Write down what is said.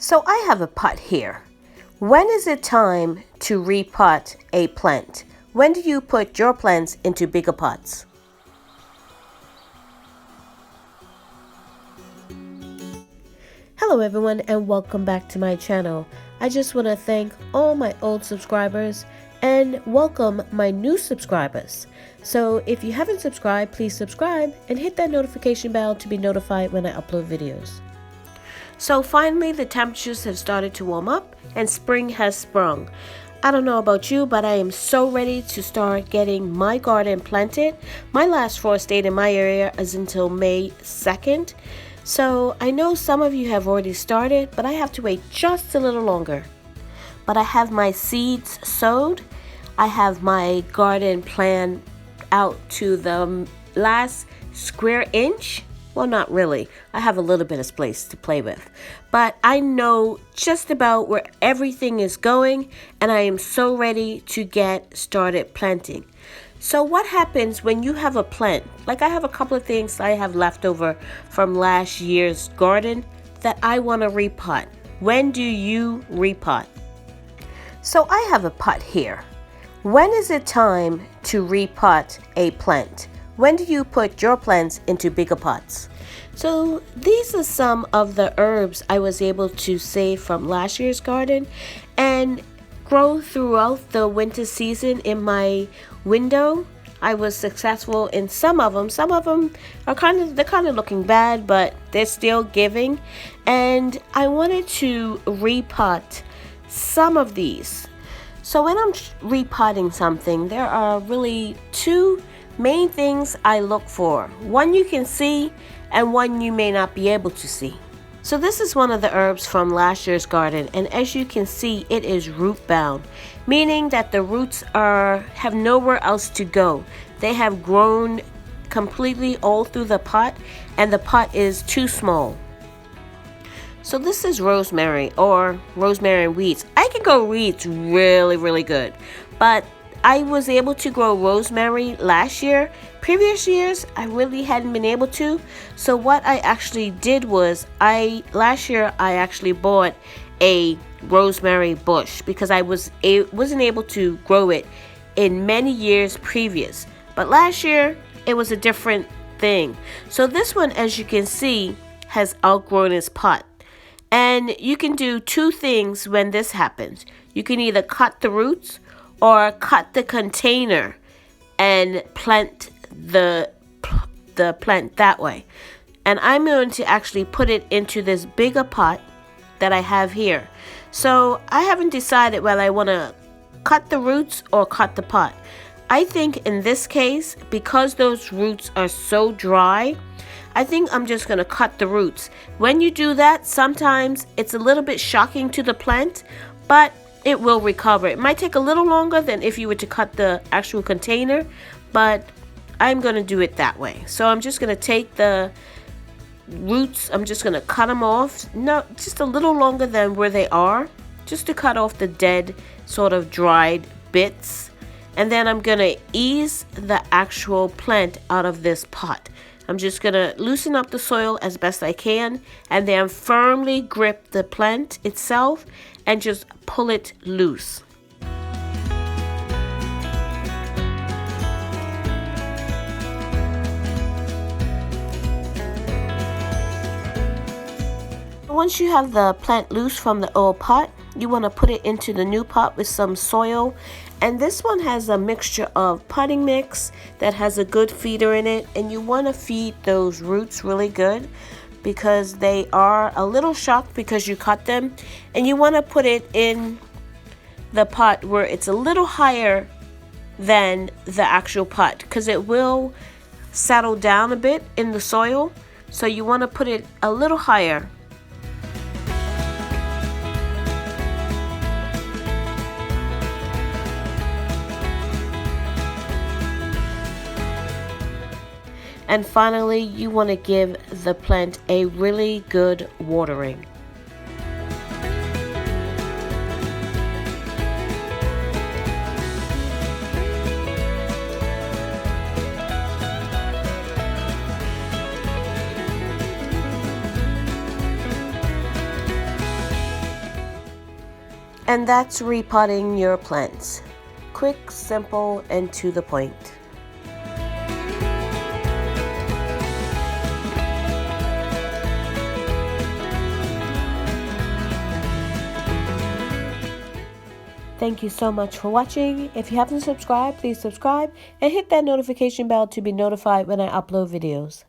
So I have a pot here. When is it time to repot a plant? When do you put your plants into bigger pots? Hello everyone and welcome back to my channel. I just want to thank all my old subscribers and welcome my new subscribers. So if you haven't subscribed, please subscribe and hit that notification bell to be notified when I upload videos. So finally the temperatures have started to warm up and spring has sprung. I don't know about you, but I am so ready to start getting my garden planted. My last frost date in my area is until May 2nd. So I know some of you have already started, but I have to wait just a little longer. But I have my seeds sowed. I have my garden planned out to the last square inch. Well, not really. I have a little bit of space to play with. But I know just about where everything is going, and I am so ready to get started planting. So what happens when you have a plant? Like I have a couple of things I have left over from last year's garden that I want to repot. When do you repot? So I have a pot here. When is it time to repot a plant? When do you put your plants into bigger pots? So these are some of the herbs I was able to save from last year's garden and grow throughout the winter season in my window. I was successful in some of them. Some of them are kind of looking bad, but they're still giving. And I wanted to repot some of these. So when I'm repotting something, there are really two main things I look for. One you can see and one you may not be able to see. So this is one of the herbs from last year's garden, and as you can see, it is root bound, meaning that the roots have nowhere else to go. They have grown completely all through the pot, and the pot is too small. So this is rosemary, or rosemary and weeds. I can grow weeds really good, but I was able to grow rosemary last year. Previous years, I really hadn't been able to. So what I actually did was, last year I actually bought a rosemary bush because I wasn't able to grow it in many years previous. But last year, it was a different thing. So this one, as you can see, has outgrown its pot. And you can do two things when this happens. You can either cut the roots or cut the container and plant the plant that way. And I'm going to actually put it into this bigger pot that I have here. So I haven't decided whether I want to cut the roots or cut the pot. I think in this case, because those roots are so dry, I think I'm just going to cut the roots. When you do that, sometimes it's a little bit shocking to the plant, but it will recover. It might take a little longer than if you were to cut the actual container, but I'm going to do it that way. So I'm just going to take the roots, I'm just going to cut them off. No, just a little longer than where they are, just to cut off the dead, sort of dried bits. And then I'm going to ease the actual plant out of this pot. I'm just going to loosen up the soil as best I can and then firmly grip the plant itself and just pull it loose. Once you have the plant loose from the old pot, you want to put it into the new pot with some soil. And this one has a mixture of potting mix that has a good feeder in it. And you want to feed those roots really good because they are a little shocked because you cut them. And you want to put it in the pot where it's a little higher than the actual pot because it will settle down a bit in the soil. So you want to put it a little higher. And finally, you want to give the plant a really good watering. And that's repotting your plants. Quick, simple, and to the point. Thank you so much for watching. If you haven't subscribed, please subscribe and hit that notification bell to be notified when I upload videos.